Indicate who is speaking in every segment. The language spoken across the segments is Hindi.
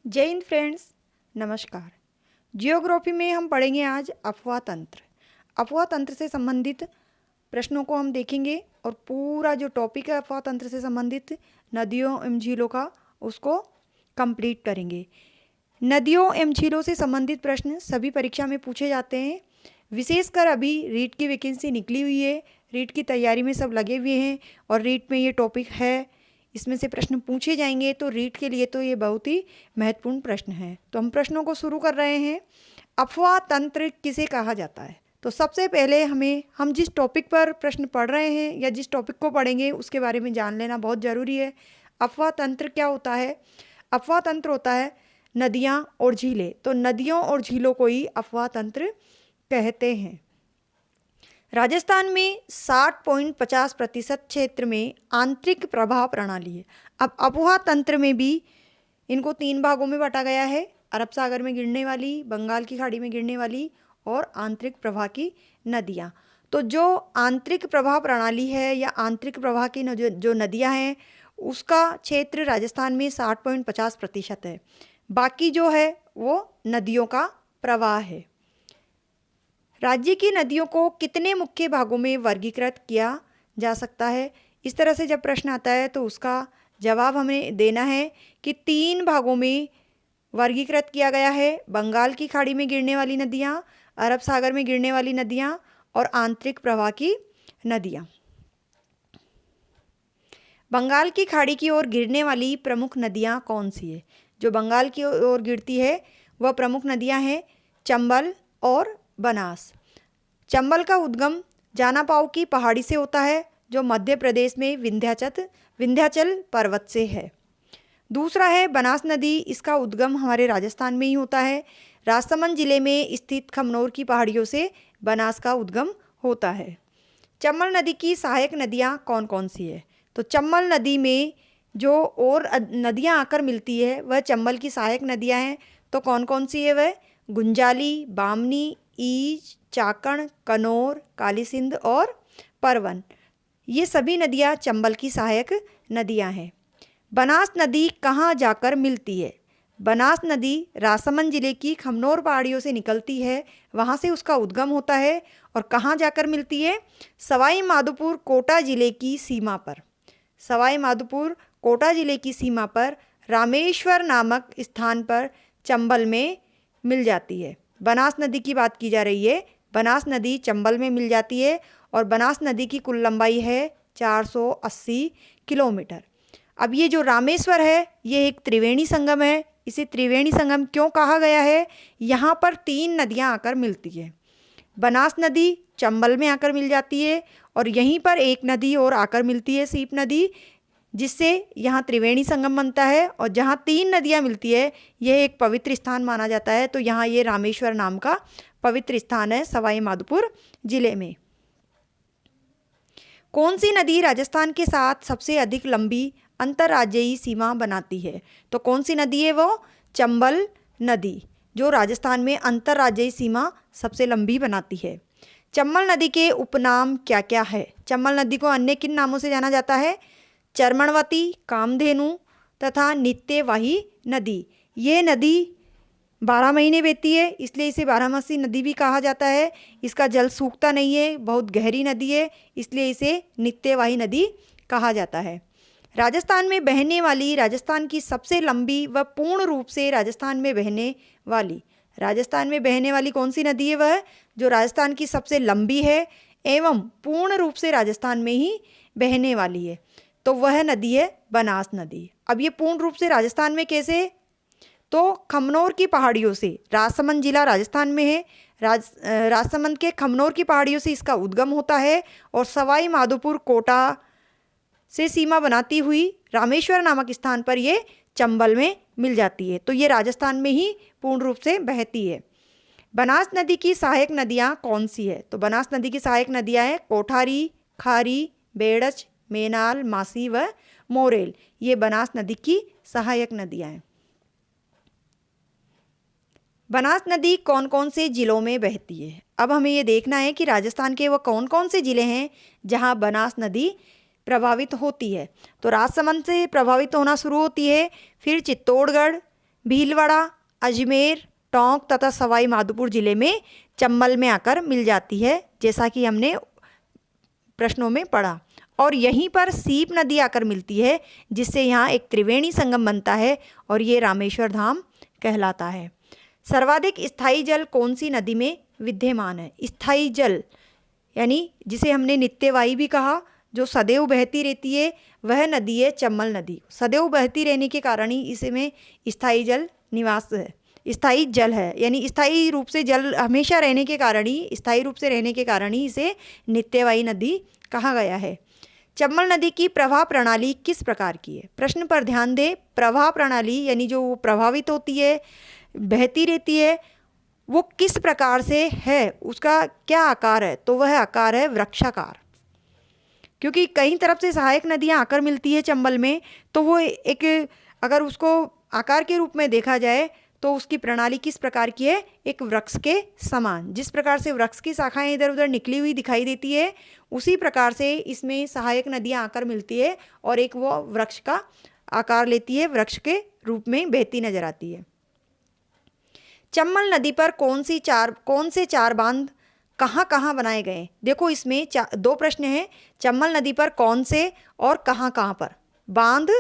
Speaker 1: जय हिंद फ्रेंड्स, नमस्कार। जियोग्राफी में हम पढ़ेंगे आज अफवाह तंत्र। अफवाह तंत्र से संबंधित प्रश्नों को हम देखेंगे और पूरा जो टॉपिक है अफवाह तंत्र से संबंधित नदियों एवं झीलों का उसको कंप्लीट करेंगे। नदियों एवं झीलों से संबंधित प्रश्न सभी परीक्षा में पूछे जाते हैं। विशेषकर अभी रीट की वैकेंसी निकली हुई है, रीट की तैयारी में सब लगे हुए हैं और रीट में ये टॉपिक है, इसमें से प्रश्न पूछे जाएंगे। तो रीट के लिए तो ये बहुत ही महत्वपूर्ण प्रश्न है। तो हम प्रश्नों को शुरू कर रहे हैं। अफवाह तंत्र किसे कहा जाता है? तो सबसे पहले हम जिस टॉपिक पर प्रश्न पढ़ रहे हैं या जिस टॉपिक को पढ़ेंगे उसके बारे में जान लेना बहुत ज़रूरी है। अफवाह तंत्र क्या होता है? अफवाह तंत्र होता है नदियाँ और झीलें। तो नदियों और झीलों को ही अफवाह तंत्र कहते हैं। राजस्थान में 60.50% क्षेत्र में आंतरिक प्रवाह प्रणाली है। अब अफवाह तंत्र में भी इनको 3 भागों में बांटा गया है: अरब सागर में गिरने वाली, बंगाल की खाड़ी में गिरने वाली और आंतरिक प्रवाह की नदियाँ। तो जो आंतरिक प्रवाह प्रणाली है या आंतरिक प्रवाह की जो नदियाँ हैं उसका क्षेत्र राजस्थान में 60.50% है। बाकी जो है वो नदियों का प्रवाह है। राज्य की नदियों को कितने मुख्य भागों में वर्गीकृत किया जा सकता है? इस तरह से जब प्रश्न आता है तो उसका जवाब हमें देना है कि 3 भागों में वर्गीकृत किया गया है: बंगाल की खाड़ी में गिरने वाली नदियाँ, अरब सागर में गिरने वाली नदियाँ और आंतरिक प्रवाह की नदियाँ। बंगाल की खाड़ी की ओर गिरने वाली प्रमुख नदियाँ कौन सी है? जो बंगाल की ओर गिरती है वह प्रमुख नदियाँ हैं चंबल और बनास। चंबल का उद्गम जानापाव की पहाड़ी से होता है जो मध्य प्रदेश में विंध्याचल पर्वत से है। दूसरा है बनास नदी, इसका उद्गम हमारे राजस्थान में ही होता है। राजसमंद जिले में स्थित खमनोर की पहाड़ियों से बनास का उद्गम होता है। चंबल नदी की सहायक नदियाँ कौन कौन सी है? तो चंबल नदी में जो और नदियाँ आकर मिलती है वह चंबल की सहायक नदियाँ हैं। तो कौन कौन सी है वह? गुंजाली, बामनी, ईज, चाकण, कनौर, काली सिंध और परवन। ये सभी नदियाँ चंबल की सहायक नदियाँ हैं। बनास नदी कहाँ जाकर मिलती है? बनास नदी राजसमंद जिले की खमनोर पहाड़ियों से निकलती है, वहाँ से उसका उद्गम होता है और कहाँ जाकर मिलती है? सवाई माधोपुर कोटा जिले की सीमा पर। सवाई माधोपुर कोटा जिले की सीमा पर रामेश्वर नामक स्थान पर चंबल में मिल जाती है। बनास नदी की बात की जा रही है। बनास नदी चंबल में मिल जाती है और बनास नदी की कुल लंबाई है 480 किलोमीटर। अब ये जो रामेश्वर है ये एक त्रिवेणी संगम है। इसे त्रिवेणी संगम क्यों कहा गया है? यहाँ पर 3 नदियाँ आकर मिलती है। बनास नदी चंबल में आकर मिल जाती है और यहीं पर एक नदी और आकर मिलती है, सीप नदी, जिससे यहाँ त्रिवेणी संगम बनता है। और जहाँ 3 नदियाँ मिलती है यह एक पवित्र स्थान माना जाता है। तो यहाँ ये रामेश्वर नाम का पवित्र स्थान है सवाई माधोपुर जिले में। कौन सी नदी राजस्थान के साथ सबसे अधिक लंबी अंतर्राज्यीय सीमा बनाती है? तो कौन सी नदी है वो? चंबल नदी, जो राजस्थान में अंतर्राज्यीय सीमा सबसे लंबी बनाती है। चंबल नदी के उपनाम क्या क्या है? चंबल नदी को अन्य किन नामों से जाना जाता है? चर्मणवती, कामधेनु तथा नित्यवाही नदी। ये नदी 12 महीने बहती है, इसलिए इसे बारहमासी नदी भी कहा जाता है। इसका जल सूखता नहीं है, बहुत गहरी नदी है, इसलिए इसे नित्यवाही नदी कहा जाता है। राजस्थान में बहने वाली, राजस्थान की सबसे लंबी व पूर्ण रूप से राजस्थान में बहने वाली कौन सी नदी है? वह जो राजस्थान की सबसे लंबी है एवं पूर्ण रूप से राजस्थान में ही बहने वाली है, तो वह नदी है बनास नदी। अब ये पूर्ण रूप से राजस्थान में कैसे? तो खमनोर की पहाड़ियों से, राजसमंद जिला राजस्थान में है, राजसमंद के खमनोर की पहाड़ियों से इसका उद्गम होता है और सवाई माधोपुर कोटा से सीमा बनाती हुई रामेश्वर नामक स्थान पर ये चंबल में मिल जाती है। तो ये राजस्थान में ही पूर्ण रूप से बहती है। बनास नदी की सहायक नदियाँ कौन सी है? तो बनास नदी की सहायक नदियाँ हैं कोठारी, खारी, बेड़च, मेनाल, मासी व मोरेल। ये बनास नदी की सहायक नदियाँ हैं। बनास नदी कौन कौन से जिलों में बहती है? अब हमें ये देखना है कि राजस्थान के वो कौन कौन से ज़िले हैं जहाँ बनास नदी प्रभावित होती है। तो राजसमंद से प्रभावित होना शुरू होती है, फिर चित्तौड़गढ़, भीलवाड़ा, अजमेर, टोंक तथा सवाई माधोपुर जिले में चंबल में आकर मिल जाती है, जैसा कि हमने प्रश्नों में पढ़ा। और यहीं पर सीप नदी आकर मिलती है, जिससे यहाँ एक त्रिवेणी संगम बनता है और ये रामेश्वर धाम कहलाता है। सर्वाधिक स्थायी जल कौन सी नदी में विद्यमान है? स्थायी जल यानी जिसे हमने नित्यवाही भी कहा, जो सदैव बहती रहती है, वह नदी है चंबल नदी। सदैव बहती रहने के कारण ही इसमें स्थायी जल निवास है, स्थायी जल है, यानी स्थायी रूप से जल हमेशा रहने के कारण ही, स्थायी रूप से रहने के कारण ही इसे नित्यवाही नदी कहा गया है। चंबल नदी की प्रवाह प्रणाली किस प्रकार की है? प्रश्न पर ध्यान दें। प्रवाह प्रणाली यानी जो वो प्रभावित होती है, बहती रहती है, वो किस प्रकार से है, उसका क्या आकार है? तो वह आकार है वृक्षाकार। क्योंकि कई तरफ से सहायक नदियाँ आकर मिलती है चंबल में, तो वो एक, अगर उसको आकार के रूप में देखा जाए तो उसकी प्रणाली किस प्रकार की है? एक वृक्ष के समान। जिस प्रकार से वृक्ष की शाखाएं इधर उधर निकली हुई दिखाई देती है, उसी प्रकार से इसमें सहायक नदियाँ आकर मिलती है और एक वो वृक्ष का आकार लेती है, वृक्ष के रूप में बहती नजर आती है। चंबल नदी पर कौन से चार बांध कहाँ कहाँ बनाए गए? देखो इसमें दो प्रश्न हैं। चंबल नदी पर कौन से और कहाँ कहाँ पर बांध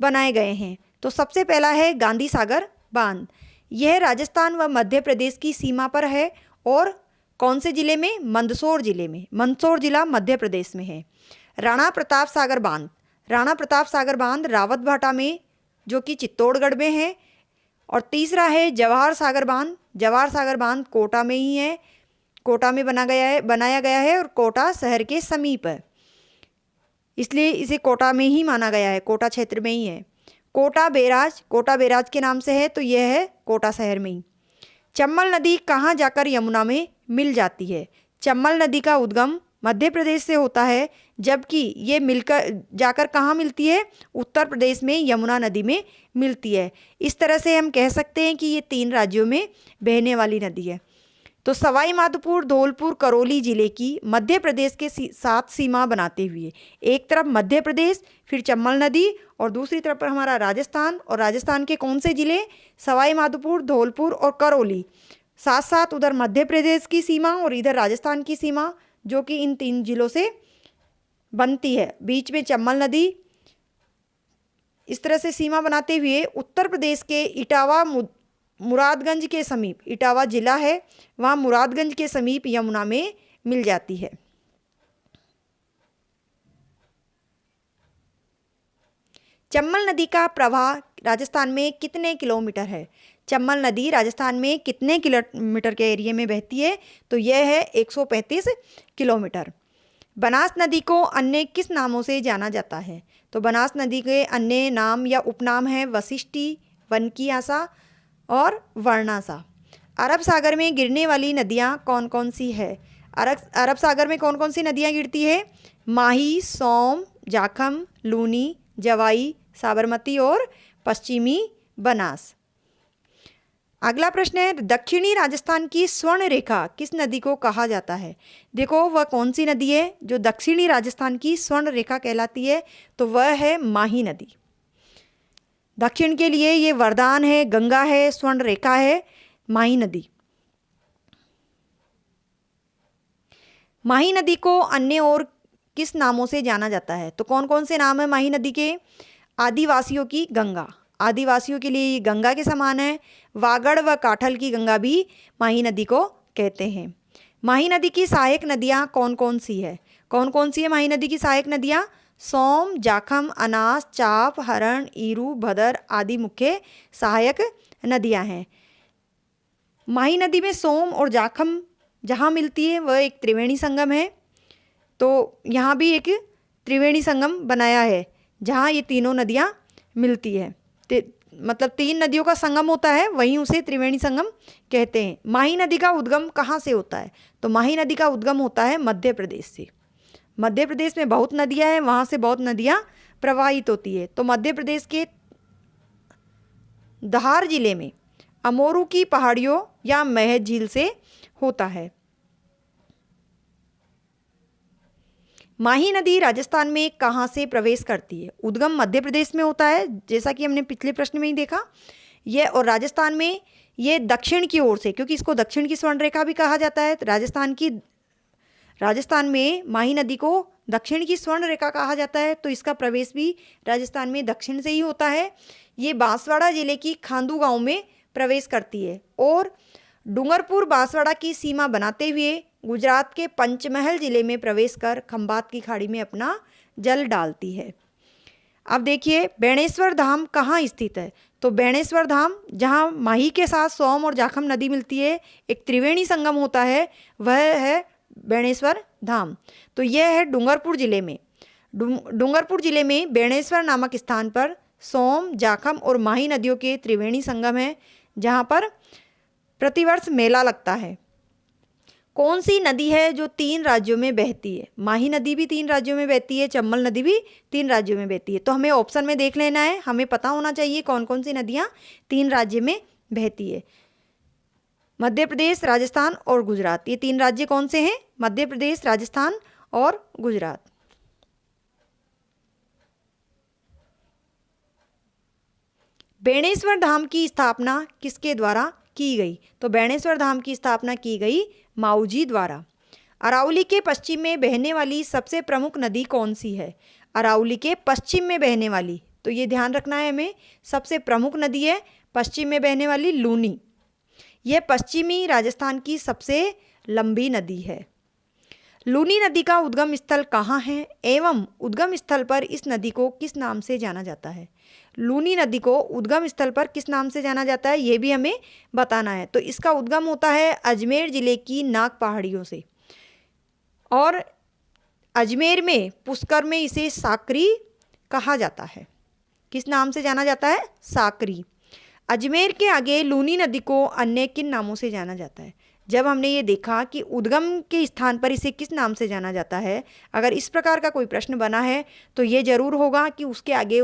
Speaker 1: बनाए गए हैं? तो सबसे पहला है गांधी सागर बांध। यह राजस्थान व मध्य प्रदेश की सीमा पर है और कौन से जिले में? मंदसौर जिले में। मंदसौर जिला मध्य प्रदेश में है। राणा प्रताप सागर बांध। राणा प्रताप सागर बांध रावतभाटा में, जो कि चित्तौड़गढ़ में है। और तीसरा है जवाहर सागर बांध। जवाहर सागर बांध कोटा में ही है, कोटा में बनाया गया है और कोटा शहर के समीप है, इसलिए इसे कोटा में ही माना गया है, कोटा क्षेत्र में ही है। कोटा बैराज के नाम से है, तो यह है कोटा शहर में ही। चंबल नदी कहाँ जाकर यमुना में मिल जाती है? चंबल नदी का उद्गम मध्य प्रदेश से होता है, जबकि ये मिलकर जाकर कहाँ मिलती है? उत्तर प्रदेश में यमुना नदी में मिलती है। इस तरह से हम कह सकते हैं कि ये 3 राज्यों में बहने वाली नदी है। तो सवाई माधोपुर, धौलपुर, करौली जिले की मध्य प्रदेश के साथ सीमा बनाते हुए एक तरफ मध्य प्रदेश, फिर चंबल नदी, और दूसरी तरफ पर हमारा राजस्थान, और राजस्थान के कौन से जिले? सवाई माधोपुर, धौलपुर और करौली। साथ साथ उधर मध्य प्रदेश की सीमा और इधर राजस्थान की सीमा, जो कि इन 3 जिलों से बनती है। बीच में चंबल नदी। इस तरह से सीमा बनाते हुए उत्तर प्रदेश के इटावा मुरादगंज के समीप, इटावा जिला है, वहाँ मुरादगंज के समीप यमुना में मिल जाती है। चंबल नदी का प्रवाह राजस्थान में कितने किलोमीटर है? चंबल नदी राजस्थान में कितने किलोमीटर के एरिया में बहती है? तो यह है 135 किलोमीटर। बनास नदी को अन्य किस नामों से जाना जाता है? तो बनास नदी के अन्य नाम या उपनाम हैं वशिष्ठी, वनकियासा और वर्णासा। अरब सागर में गिरने वाली नदियाँ कौन कौन सी है? अरब सागर में कौन कौन सी नदियाँ गिरती है? माही, सोम, जाखम, लूनी, जवाई, साबरमती और पश्चिमी बनास। अगला प्रश्न है, दक्षिणी राजस्थान की स्वर्ण रेखा किस नदी को कहा जाता है? देखो वह कौन सी नदी है जो दक्षिणी राजस्थान की स्वर्ण रेखा कहलाती है? तो वह है माही नदी। दक्षिण के लिए ये वरदान है, गंगा है, स्वर्ण रेखा है, माही नदी। माही नदी को अन्य और किस नामों से जाना जाता है? तो कौन कौन से नाम है माही नदी के? आदिवासियों की गंगा, आदिवासियों के लिए ये गंगा के समान है। वागड़ व काठल की गंगा भी माही नदी को कहते हैं। माही नदी की सहायक नदियाँ कौन कौन सी है? कौन कौन सी है माही नदी की सहायक नदियाँ? सोम, जाखम, अनास, चाप, हरण, ईरू, भदर आदि मुख्य सहायक नदियाँ हैं। माही नदी में सोम और जाखम जहाँ मिलती है वह एक त्रिवेणी संगम है, तो यहाँ भी एक त्रिवेणी संगम बनाया है जहाँ ये तीनों नदियाँ मिलती है। मतलब 3 नदियों का संगम होता है, वहीं उसे त्रिवेणी संगम कहते हैं। माही नदी का उद्गम कहाँ से होता है? तो माही नदी का उद्गम होता है मध्य प्रदेश से। मध्य प्रदेश में बहुत नदियाँ हैं, वहाँ से बहुत नदियाँ प्रवाहित होती है। तो मध्य प्रदेश के धार जिले में अमोरू की पहाड़ियों या महज झील से होता है। माही नदी राजस्थान में कहाँ से प्रवेश करती है? उद्गम मध्य प्रदेश में होता है, जैसा कि हमने पिछले प्रश्न में ही देखा। ये, और राजस्थान में ये दक्षिण की ओर से, क्योंकि इसको दक्षिण की स्वर्ण रेखा भी कहा जाता है। राजस्थान में माही नदी को दक्षिण की स्वर्ण रेखा कहा जाता है, तो इसका प्रवेश भी राजस्थान में दक्षिण से ही होता है। ये बांसवाड़ा जिले की खांदू गांव में प्रवेश करती है और डूंगरपुर बांसवाड़ा की सीमा बनाते हुए गुजरात के पंचमहल जिले में प्रवेश कर खंभात की खाड़ी में अपना जल डालती है। अब देखिए बेणेश्वर धाम कहाँ स्थित है। तो बेणेश्वर धाम जहाँ माही के साथ सोम और जाखम नदी मिलती है, एक त्रिवेणी संगम होता है, वह है बेणेश्वर धाम। तो यह है डूंगरपुर जिले में। डूंगरपुर जिले में बेणेश्वर नामक स्थान पर सोम, जाखम और माही नदियों के त्रिवेणी संगम है, जहाँ पर प्रतिवर्ष मेला लगता है। कौन सी नदी है जो 3 राज्यों में बहती है? माही नदी भी 3 राज्यों में बहती है, चंबल नदी भी 3 राज्यों में बहती है। तो हमें ऑप्शन में देख लेना है, हमें पता होना चाहिए कौन कौन सी नदियाँ 3 राज्य में बहती है। मध्य प्रदेश, राजस्थान और गुजरात, ये 3 राज्य कौन से हैं? मध्य प्रदेश, राजस्थान और गुजरात। बेणेश्वर धाम की स्थापना किसके द्वारा की गई? तो बेणेश्वर धाम की स्थापना की गई माऊजी द्वारा। अरावली के पश्चिम में बहने वाली सबसे प्रमुख नदी कौन सी है? अरावली के पश्चिम में बहने वाली, तो ये ध्यान रखना है हमें, सबसे प्रमुख नदी है पश्चिम में बहने वाली लूनी। यह पश्चिमी राजस्थान की सबसे लंबी नदी है। लूनी नदी का उद्गम स्थल कहाँ है एवं उद्गम स्थल पर इस नदी को किस नाम से जाना जाता है? लूनी नदी को उद्गम स्थल पर किस नाम से जाना जाता है, ये भी हमें बताना है। तो इसका उद्गम होता है अजमेर जिले की नाग पहाड़ियों से, और अजमेर में पुष्कर में इसे साकरी कहा जाता है। किस नाम से जाना जाता है? साकरी। अजमेर के आगे लूनी नदी को अन्य किन नामों से जाना जाता है? जब हमने ये देखा कि उद्गम के स्थान पर इसे किस नाम से जाना जाता है, अगर इस प्रकार का कोई प्रश्न बना है तो ये जरूर होगा कि उसके आगे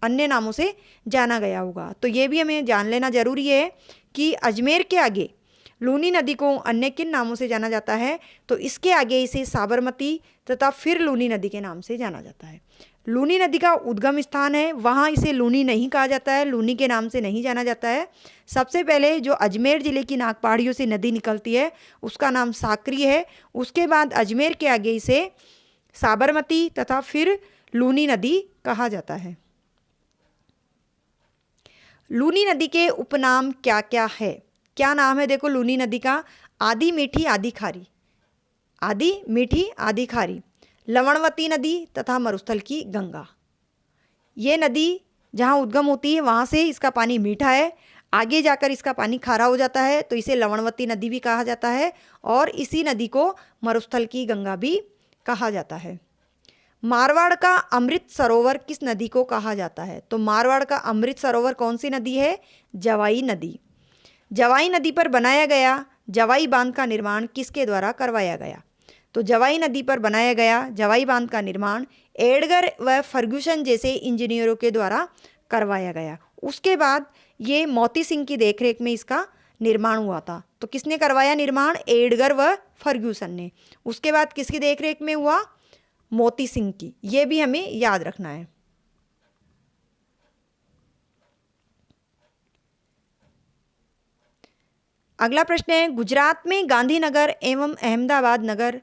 Speaker 1: अन्य नामों से जाना गया होगा। तो ये भी हमें जान लेना जरूरी है कि अजमेर के आगे लूनी नदी को अन्य किन नामों से जाना जाता है। तो इसके आगे इसे साबरमती तथा फिर लूनी नदी के नाम से जाना जाता है। लूनी नदी का उद्गम स्थान है, वहाँ इसे लूनी नहीं कहा जाता है, लूनी के नाम से नहीं जाना जाता है। सबसे पहले जो अजमेर ज़िले की नाग पहाड़ियों से नदी निकलती है उसका नाम साकरी है। उसके बाद अजमेर के आगे इसे साबरमती तथा फिर लूनी नदी कहा जाता है। लूनी नदी के उपनाम क्या क्या है? क्या नाम है देखो लूनी नदी का? आधी मीठी, आधी खारी, आधी मीठी, आधी खारी, लवणवती नदी तथा मरुस्थल की गंगा। ये नदी जहाँ उद्गम होती है वहाँ से इसका पानी मीठा है, आगे जाकर इसका पानी खारा हो जाता है, तो इसे लवणवती नदी भी कहा जाता है, और इसी नदी को मरुस्थल की गंगा भी कहा जाता है। मारवाड़ का अमृत सरोवर किस नदी को कहा जाता है? तो मारवाड़ का अमृत सरोवर कौन सी नदी है? जवाई नदी। जवाई नदी पर बनाया गया जवाई बांध का निर्माण किसके द्वारा करवाया गया? तो जवाई नदी पर बनाया गया जवाई बांध का निर्माण एडगर व फर्ग्यूसन जैसे इंजीनियरों के द्वारा करवाया गया। उसके बाद ये मोती सिंह की देखरेख में इसका निर्माण हुआ था। तो किसने करवाया निर्माण? एडगर व फर्ग्यूसन ने। उसके बाद किसकी देखरेख में हुआ? मोती सिंह की। ये भी हमें याद रखना है। अगला प्रश्न है, गुजरात में गांधीनगर एवं अहमदाबाद नगर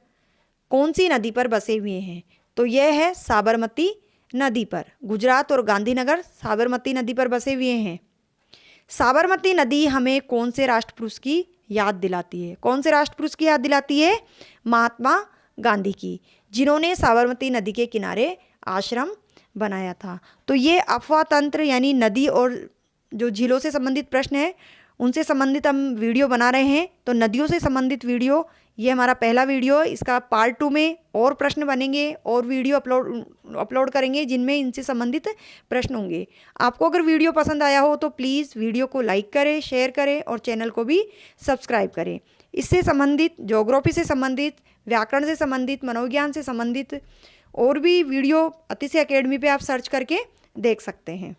Speaker 1: कौन सी नदी पर बसे हुए हैं? तो यह है साबरमती नदी पर। गुजरात और गांधीनगर साबरमती नदी पर बसे हुए हैं। साबरमती नदी हमें कौन से राष्ट्रपुरुष की याद दिलाती है? कौन से राष्ट्रपुरुष की याद दिलाती है? महात्मा गांधी की, जिन्होंने साबरमती नदी के किनारे आश्रम बनाया था। तो ये अफवाह तंत्र यानी नदी और जो झीलों से संबंधित प्रश्न है उनसे संबंधित हम वीडियो बना रहे हैं। तो नदियों से संबंधित वीडियो, ये हमारा पहला वीडियो है। इसका पार्ट 2 में और प्रश्न बनेंगे और वीडियो अपलोड करेंगे जिनमें इनसे संबंधित प्रश्न होंगे। आपको अगर वीडियो पसंद आया हो तो प्लीज़ वीडियो को लाइक करें, शेयर करें और चैनल को भी सब्सक्राइब करें। इससे संबंधित, ज्योग्राफी से संबंधित, व्याकरण से संबंधित, मनोविज्ञान से संबंधित और भी वीडियो अतिशय अकेडमी पे आप सर्च करके देख सकते हैं।